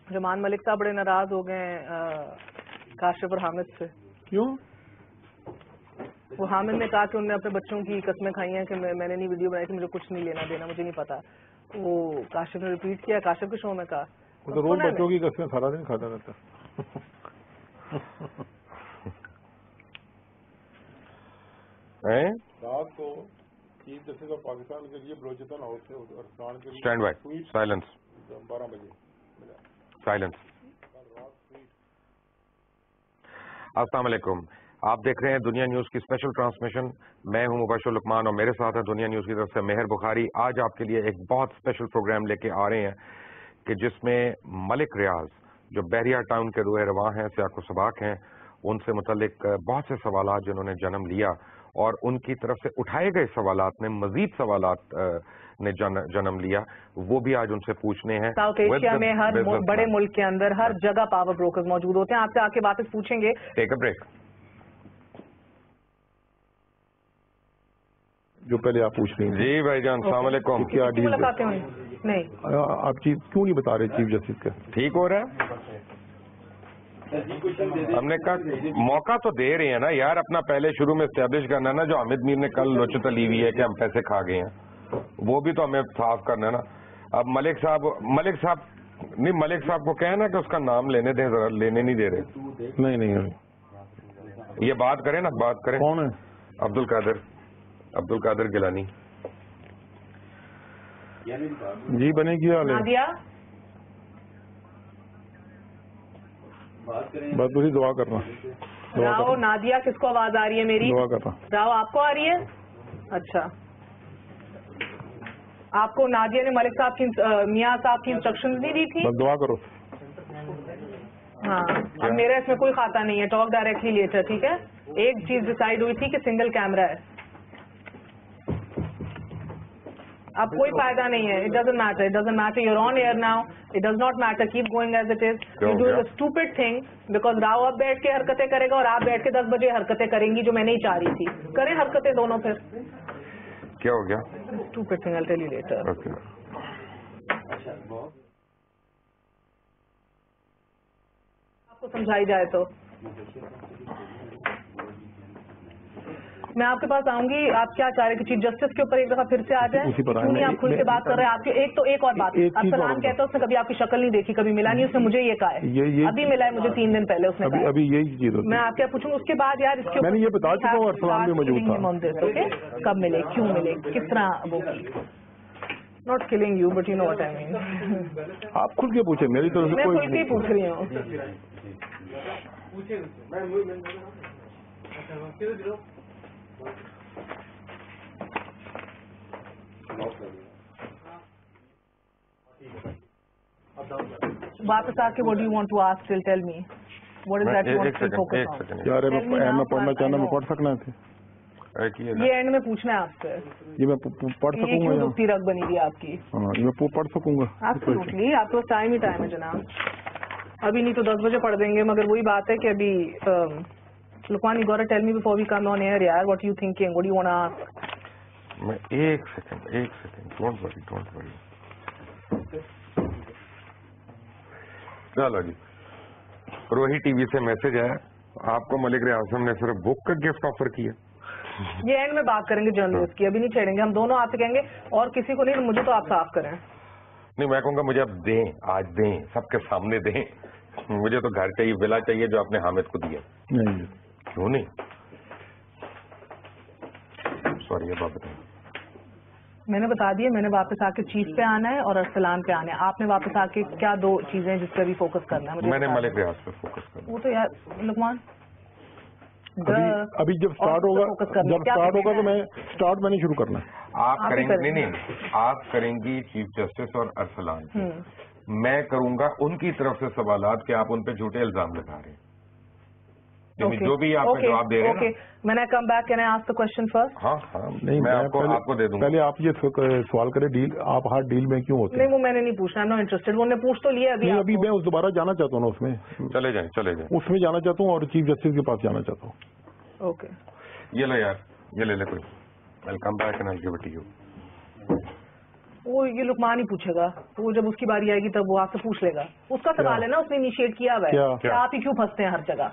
जमान मलिक साहब बड़े नाराज हो गए काशिफ और हामिद से। क्यों? वो हामिद ने कहा कि उन्होंने अपने बच्चों की कस्में खाई हैं कि मैंने नहीं वीडियो बनाई थी, मुझे कुछ नहीं लेना देना, मुझे नहीं पता। वो काशिफ ने रिपीट किया, काशिफ के शो में कहा। वो तो रोज बच्चों की कस्में सारा दिन खाता रहता है। रात को चीफ जस्टिस ऑफ पाकिस्तान के लिए बलोचिस्तान हाउस से अरसलान के लिए स्टैंड बाय, साइलेंस, 12 बजे साइलेंस। अस्सलाम वालेकुम, आप देख रहे हैं दुनिया न्यूज की स्पेशल ट्रांसमिशन। मैं हूं मुबशर लुकमान और मेरे साथ है दुनिया न्यूज की तरफ से मेहर बुखारी। आज आपके लिए एक बहुत स्पेशल प्रोग्राम लेके आ रहे हैं कि जिसमें मलिक रियाज जो बहरिया टाउन के रूह रवां हैं, सियाको सबाक हैं, उनसे मुतल्लिक बहुत से सवालात जिन्होंने जन्म लिया और उनकी तरफ से उठाए गए सवालात ने मजीद सवालात ने जन्म लिया, वो भी आज उनसे पूछने हैं। साउथ एशिया में हर बड़े मुल्क के अंदर हर जगह पावर ब्रोकर्स मौजूद होते हैं। आपसे आके बातें पूछेंगे। Take a break. जो पहले आप पूछ रही हैं। जी भाईजान, अस्सलाम वालेकुम। क्या डील मुलाकातें हुई? नहीं, आप चीज क्यों नहीं बता रहे चीफ जस्टिस का? ठीक हो रहा है? हमने कहा मौका तो दे रहे हैं ना यार, अपना पहले शुरू में एस्टेब्लिश करना ना। जो हामिद मीर ने कल लोचत ली हुई है कि हम पैसे खा गए हैं, वो भी तो हमें साफ करना है ना। अब मलिक साहब को कहें ना कि उसका नाम लेने दें, जरा लेने नहीं दे रहे। नहीं ये बात करें ना, बात करें। कौन है? अब्दुल कादिर गिलानी जी। बने की हाल है? नादिया बस पूरी दुआ करना। राव, नादिया किसको आवाज आ रही है मेरी? दुआ करना। राव आपको आ रही है? अच्छा, आपको नादिया ने मलिक साहब की मियाँ साहब की इंस्ट्रक्शंस नहीं दी थी? बस दुआ करो। हाँ, अब मेरा इसमें कोई खाता नहीं है। टॉक डायरेक्टली लेटर, ठीक है? एक चीज डिसाइड हुई थी कि सिंगल कैमरा है। अब कोई फायदा नहीं है। It doesn't matter, you're on air now, it does not matter, keep going as it is. You're doing a stupid thing because Rao अब बैठ के हरकतें करेगा और आप बैठ के 10 बजे हरकतें करेंगी जो मैं नहीं चाह रही थी। करें हरकतें दोनों फिर। क्या हो गया? Stupid thing, I'll tell you later. Okay. आपको समझाई जाए तो मैं आपके पास आऊंगी। आप क्या चाह रहे हैं कि चीफ जस्टिस के ऊपर एक दफा फिर से आ जाए? क्यों नहीं आप खुल के बात कर रहे हैं? आपके एक और बात, अरसलान कहता है उसने कभी आपकी शक्ल नहीं देखी, कभी मिला नहीं, उसने मुझे ये कहा है। अभी मिला है मुझे 3 दिन पहले उसने कहा। अभी यही चीज मैं आपके पूछूंगा उसके बाद यार इसके मैंने ये बता चुका हूँ। अरसलान भी मौजूद था। ओके, कब मिले, क्यों मिले, किस तरह वो की? Not killing you but you know what I mean. आप खुल के पूछे, मेरी तरफ से मैं कोई खुल के पूछ रही हूँ। वापस आके what do you want to ask? Tell me. What is that you want to focus on? यार मैं पढ़ना चाहना, मैं पढ़ सकना थे। ये एंड में पूछना है आपसे। ये मैं पढ़ सकूंगा? क्यों दुखती रग बनी हुई आपकी? हाँ, ये मैं पढ़ सकूंगा। एब्सोल्युटली, आपके पास टाइम ही टाइम है जनाब। अभी नहीं तो 10 बजे पढ़ देंगे, मगर वही बात है कि अभी Lukman, you gotta tell me before we come on air यार, what you thinking, what do you wanna ask? मैं एक सेकंड, डोंट वरी। चलो जी, रोही टीवी से मैसेज आया, आपको मलिक रियाज ने सिर्फ बुक का गिफ्ट ऑफर किया। ये एंड में बात करेंगे जर्नलिस्ट की, अभी नहीं छेड़ेंगे। हम दोनों आपसे कहेंगे और किसी को नहीं, मुझे तो आप साफ करें। नहीं, मैं कहूँगा मुझे अब दें, आज दें, सबके सामने दें। मुझे तो घर चाहिए, विला चाहिए जो आपने हामिद को दिया। नहीं, क्यों नहीं? सॉरी, ये बात बताइए। मैंने बता दिया, मैंने वापस आके चीफ पे आना है और अरसलान पे आना है। आपने वापस आके क्या 2 चीजें जिस पे भी फोकस करना है? मैंने मलिक रियाज पे फोकस करना। वो तो यार लुकमान, अभी जब स्टार्ट होगा तो मैंने शुरू करना है। आप करेंगे? नहीं, आप करेंगी चीफ जस्टिस और अरसलान। मैं करूंगा उनकी तरफ से सवालात कि आप उन पे झूठे इल्जाम लगा रहे हैं। जो भी आप जवाब दे रहे हैं। मैंने come back, can I ask the question first? हाँ, नहीं, मैं आपको दे दूंगा। पहले आप ये सवाल करें, डील आप हर डील में क्यों होते हैं? नहीं, वो मैंने नहीं पूछना, नो इंटरेस्टेड। वो ने पूछ तो लिया अभी मैं दोबारा जाना चाहता हूँ ना उसमें। चले जाएं। उसमें जाना चाहता हूँ और चीफ जस्टिस के पास जाना चाहता हूँ। ओके, ये लो यार, ये ले कोई। I'll come back and I'll give it to you. وہ یہ لقمان ہی پوچھے گا, وہ جب اس کی باری آئے گی تب وہ آپ سے پوچھ لے گا. اس کا سوال ہے نا, اس نے انیشیٹ کیا ہوا ہے کہ آپ ہی کیوں پھنستے ہیں ہر جگہ.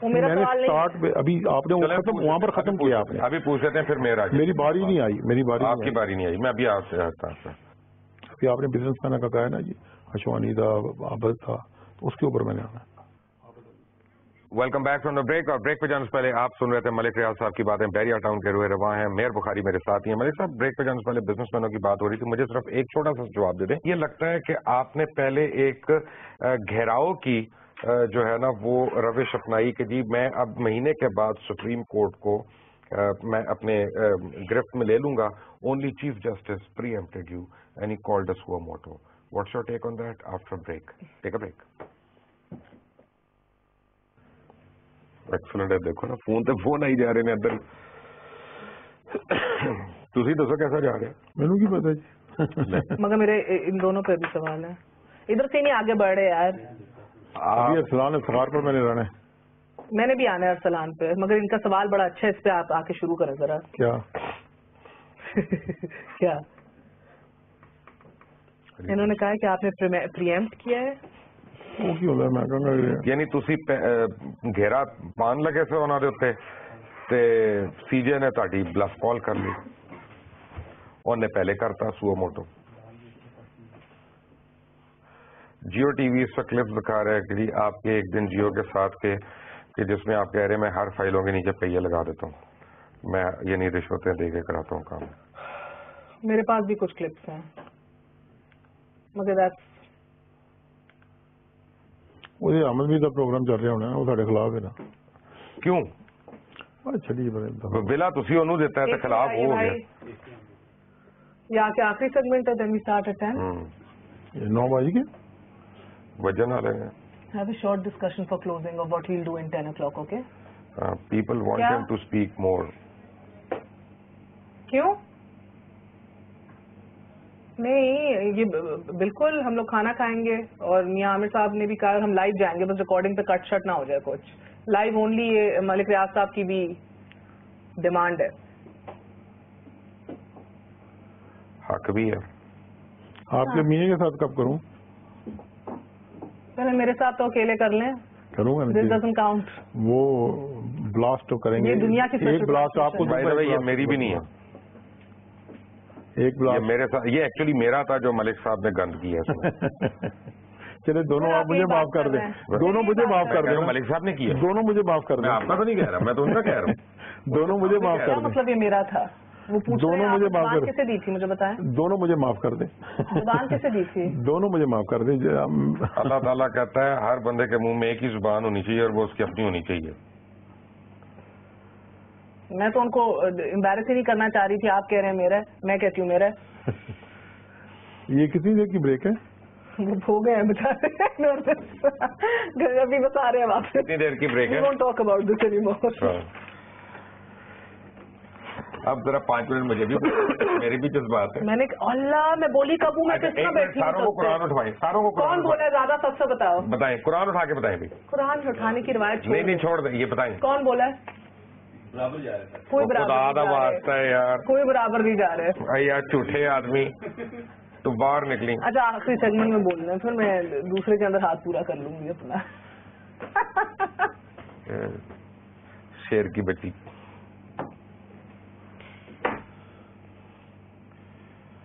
وہ میرا سوال نہیں. ابھی آپ نے وہاں پر ختم کیا, آپ نے ابھی پوچھ لیتے ہیں پھر میری باری نہیں آئی, میری باری آپ کی باری نہیں آئی, میں ابھی آپ سے آتا ہوں. ابھی آپ نے بزنس مین کا کہا ہے نا جی, اشوانی تھا, عابد تھا, تو اس کے اوپر میں نے آنا. Welcome back from the break. اور بریک پہ جانے سے پہلے آپ سن رہے تھے ملک ریاض صاحب کی باتیں. بیریا ٹاؤن کے روئے رواں ہیں, مہر بخاری میرے ساتھ ہی ہیں. ملک صاحب, بریک پہ جانے سے پہلے بزنس مینوں کی بات ہو رہی تھی, مجھے صرف ایک چھوٹا سا جواب دے دیں. یہ لگتا ہے کہ آپ نے پہلے ایک گھیراؤ کی جو ہے نا وہ روش اپنائی کہ جی میں اب مہینے کے بعد سپریم کورٹ کو میں اپنے گرفت میں لے لوں گا. Only chief justice preempted you and he called اس suo motu. What's your take on that after break? Take a break. Excellent ہے. دیکھو نا فون تے فون آئی جا رہے ہیں ادھر. تسی دسو کیسا جا رہے ہیں؟ مینوں کی پتا جی. مگر میرے ان دونوں پہ بھی سوال ہے, ادھر سے نہیں آگے بڑھ رہے یار. ابھی ارسلان افتخار پر میں نے رہنا ہے. میں نے بھی آنا ہے ارسلان پہ, مگر ان کا سوال بڑا اچھا ہے, اس پہ آپ آ کے شروع کریں ذرا. کیا کیا انہوں نے کہا کہ آپ نے پریمپٹ کیا ہے. وہ کی ہوتا ہے میں کہوں گا یعنی تسی گھیرا پان لگے سے ہونا دے اتنے تے سی جے نے تاڑی بلف کال کر لی, انہیں پہلے کرتا suo motu. Geo T V اس پر کلپس دکھا رہے ہیں کہ جی آپ کے ایک دن جیو کے ساتھ کے کہ جس میں آپ کہہ رہے ہیں میں ہر فائلوں کے نیچے پہیے لگا دیتا ہوں, میں یعنی رشوتیں دے کے کراتا ہوں کام. میرے پاس بھی کچھ کلپس ہیں مگر وہ احمد بھی پروگرام چل رہا ہونا, وہ سارے خلاف ہے نا. کیوں چلیے بلا تسی انہوں دیتا ہے تو خلاف ہو گیا. یا کہ آخری سیگمنٹ ہے, then we start at 10. 9 بجے کے وجن آ رہے ہیں. Have a short discussion for closing of what we'll do in 10 o'clock, okay? People want him to speak more. کیوں نہیں, یہ بالکل ہم لوگ کھانا کھائیں گے اور میاں عامر صاحب نے بھی کہا ہم لائیو جائیں گے, بس ریکارڈنگ پہ کٹ شٹ نہ ہو جائے کچھ. لائیو اونلی یہ ملک ریاض صاحب کی بھی ڈیمانڈ ہے. حق بھی ہے. آپ کے میاں کے ساتھ کب کروں؟ پہلے میرے ساتھ تو اکیلے کر لیں. کروں گا This doesn't count. وہ بلاسٹ تو کریں گے. یہ دنیا کی ایک بلاسٹ آپ کو یہ میری بھی نہیں ہے. ایک بلاسٹ میرے ساتھ یہ ایکچولی میرا تھا جو ملک صاحب نے گند کیا ہے. چلے دونوں آپ مجھے معاف کر دیں, دونوں مجھے معاف کر دیں. ملک صاحب نے کیا, دونوں مجھے معاف کر دیں. میں آپ کا تو نہیں کہہ رہا, میں تو ان کا کہہ رہا ہوں. دونوں مجھے معاف کر دیں. مطلب یہ میرا تھا, وہ پوچھ دونوں مجھے معاف کر کیسے دی تھی مجھے بتائیں. دونوں مجھے معاف کر دیں. زبان کیسے دی تھی؟ دونوں مجھے معاف کر دیں. اللہ تعالیٰ کہتا ہے ہر بندے کے منہ میں ایک ہی زبان ہونی چاہیے اور وہ اس کی اپنی ہونی چاہیے. میں تو ان کو امبیرس ہی نہیں کرنا چاہ رہی تھی. آپ کہہ رہے ہیں میرا ہے, میں کہتی ہوں میرا ہے. یہ کتنی دیر کی بریک ہے؟ وہ ہو گئے ہیں بےچارے, ابھی بتا رہے ہیں واپس. کتنی دیر کی بریک ہے؟ Don't talk about this any more. اب ذرا 5 منٹ مجھے بھی, میری بھی جذبات ہے. میں نے اللہ میں بولی کب ہوں, میں کس طرح بیٹھی ہوں. ساروں کو قرآن اٹھوائیں, ساروں کو کون بولا زیادہ سب سے بتاؤ. بتائیں, قرآن اٹھا کے بتائیں. بھی قرآن اٹھانے کی روایت نہیں چھوڑ دیں, یہ بتائیں کون بولا ہے. کوئی برابر ہے یار, کوئی برابر نہیں جا رہے یار جھوٹے آدمی, تو باہر نکلی. اچھا آخری سیگمنٹ میں بول رہے ہیں, پھر میں دوسرے کے اندر ہاتھ پورا کر لوں گی اپنا. شیر کی بچی.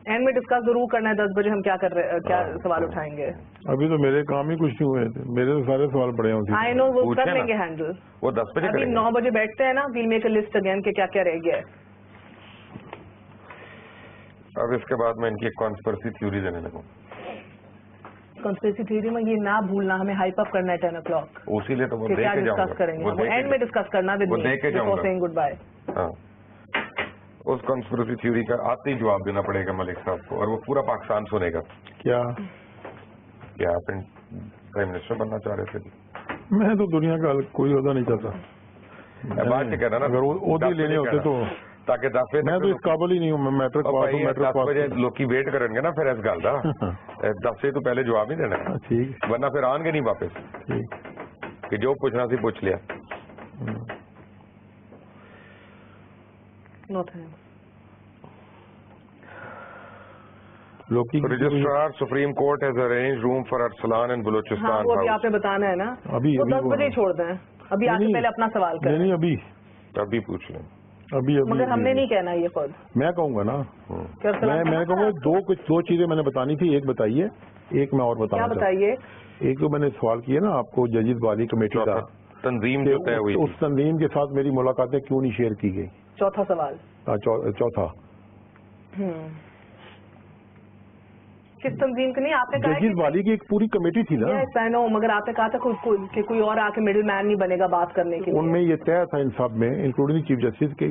اینڈ میں ڈسکس ضرور کرنا ہے 10 بجے ہم کیا کر رہے ہیں, کیا سوال اٹھائیں گے. ابھی تو میرے کام ہی کچھ نہیں ہوئے تھے, میرے تو سارے سوال پڑے ہوتے ہیں. آئی نو, وہ کر لیں گے ہینڈل. وہ 10 بجے ابھی 9 بجے بیٹھتے ہیں نا, we'll make a list again کہ کیا کیا رہ گیا ہے. اب اس کے بعد میں ان کی ایک کانسپرسی تھیوری دینے لگوں. کنسپریسی تھیوری میں یہ نہ بھولنا, ہمیں ہائپ اپ کرنا ہے 10 o'clock. اسی لیے تو وہ کیا ڈسکس کریں گے, اینڈ میں ڈسکس کرنا گڈ بائے. ہاں, اس کانسپریسی تھیوری کا آتے ہی جواب دینا پڑے گا ملک صاحب کو, اور وہ پورا پاکستان سنے گا. کیا آپ پرائم منسٹر بننا چاہ رہے تھے؟ میں تو دنیا کا کوئی عہدہ نہیں چاہتا. بات سے کہنا نا, اگر عہدے لینے ہوتے تو تاکہ 10 بجے میں تو اس قابل ہی نہیں ہوں. میں میٹرک پاس ہوں. میٹرک 10 بجے لوگ ویٹ کریں گے نا پھر اس گل کا 10 بجے تو پہلے جواب نہیں دینا. ٹھیک, ورنہ پھر آن گے نہیں واپس. ٹھیک, کہ جو پوچھنا سی پوچھ لیا. लौकी की registrar supreme court has arranged room for Arsalan and हाँ बलूचिस्तान वो अभी हाउस। आपने बताना है ना, अभी- वो अभी 10 वो- बजे ही छोड़ दें, अभी आके नहीं, पहले अपना सवाल करें। नहीं अभी पूछ लें। अभी मगर हमने नहीं कहना ये खुद। मैं कहूंगा ना, क्या अरसलान मैं कहना कहूँगा था? दो चीजें मैंने बतानी थी, एक बताइए, एक मैं और क्या बताना चाहता बताइए? हूँ। एक तो मैंने सवाल किया ना आपको जजिस वाली कमेटी का, तंजीम कि जो तय हुई उस तंजीम के साथ मेरी मुलाकातें क्यों नहीं शेयर की गई। चौथा सवाल। चौथा, किस तंजीम की नहीं, आपने कहा है जजिस कि वाली की एक पूरी कमेटी थी ना, yes, I know, मगर आपने कहा था कि कोई और आके मिडिल मैन नहीं बनेगा बात करने के लिए। उनमें ये तय था इन सब में, इंक्लूडिंग चीफ जस्टिस के,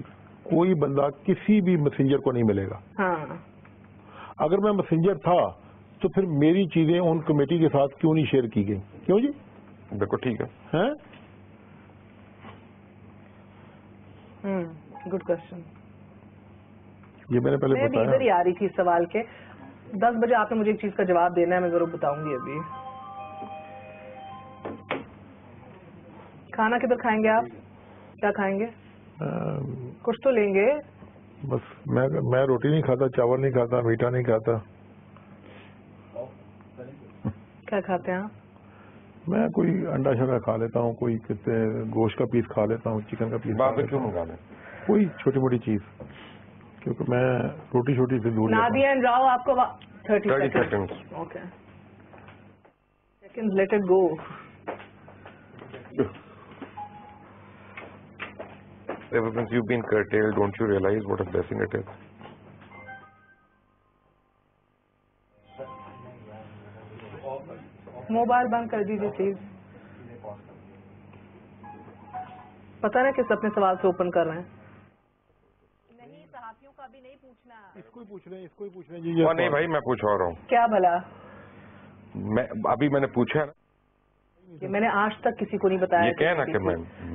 कोई बंदा किसी भी मैसेंजर को नहीं मिलेगा। हाँ अगर मैं मैसेंजर था तो फिर मेरी चीजें उन कमेटी के साथ क्यों नहीं शेयर की गई? क्यों जी? देखो ठीक है, हैं? Good question. ये मैंने पहले मैं भी इधर ही बताया। आ रही थी इस सवाल के। 10 बजे आपने मुझे एक चीज का जवाब देना है, मैं जरूर बताऊंगी। अभी खाना किधर खाएंगे आप? क्या खाएंगे? कुछ तो लेंगे। बस मैं रोटी नहीं खाता, चावल नहीं खाता, मीठा नहीं खाता। क्या खाते हैं आप? मैं कोई अंडा शंडा खा लेता हूँ, कोई कहते गोश्त का पीस खा लेता हूँ, चिकन का पीस खा बात लेता क्यों हूँ, मंगा लें? कोई छोटी मोटी चीज, क्योंकि मैं रोटी छोटी से दूर रहता हूँ। नादिया एंड राव आपको 30 30 second. seconds. Okay second, let it go. Ever since you've been curtailed, don't you realize what a blessing it is? Mobile बंद कर दीजिए प्लीज। पता ना किस अपने सवाल से ओपन कर रहे हैं। नहीं, सहाफियों का भी नहीं पूछना। इसको ही पूछ रहे हैं, इसको ही पूछ रहे हैं जी। और नहीं भाई, मैं पूछ और रहा हूँ। क्या भला? अभी मैंने पूछा है ना, कि मैंने आज तक किसी को नहीं बताया। ये कहे ना कि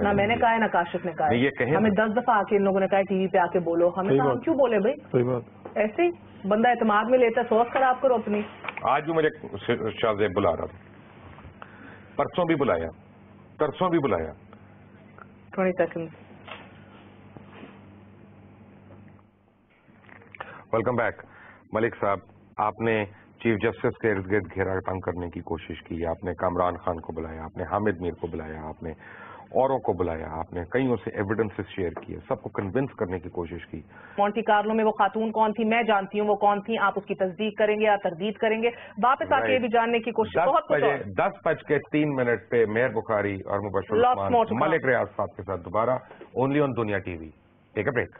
ना मैंने कहा है ना काशिफ ने कहा है। नहीं, ये कहे हमें ना। 10 दफा आके इन लोगों ने कहा टीवी पे आके बोलो, हमें सही कहा हम बात। क्यों बोले भाई? सही बात। ऐसे ही बंदा एतमाद में लेता है, सोच खराब करो अपनी। आज भी मुझे शाहजेब बुला रहा था, परसों भी बुलाया, तरसों भी बुलाया। 20 सेकंड। Welcome back. मलिक साहब, आपने चीफ जस्टिस के इर्द गिर्द घेरा तंग करने की कोशिश की, आपने कामरान खान को बुलाया, आपने हामिद मीर को बुलाया, आपने औरों को बुलाया, आपने कईयों से एविडेंसेस शेयर किए, सबको कन्विंस करने की कोशिश की। मोंटी कार्लो में वो खातून कौन थी? मैं जानती हूँ वो कौन थी। आप उसकी तस्दीक करेंगे या तरदीद करेंगे? वापस आके ये भी जानने की कोशिश। बहुत कुछ और। 10:03 पे मेहर बुखारी और Mubashar Lots more to come. Malik रियाज साहब के साथ दोबारा only on Dunya TV. Take a break.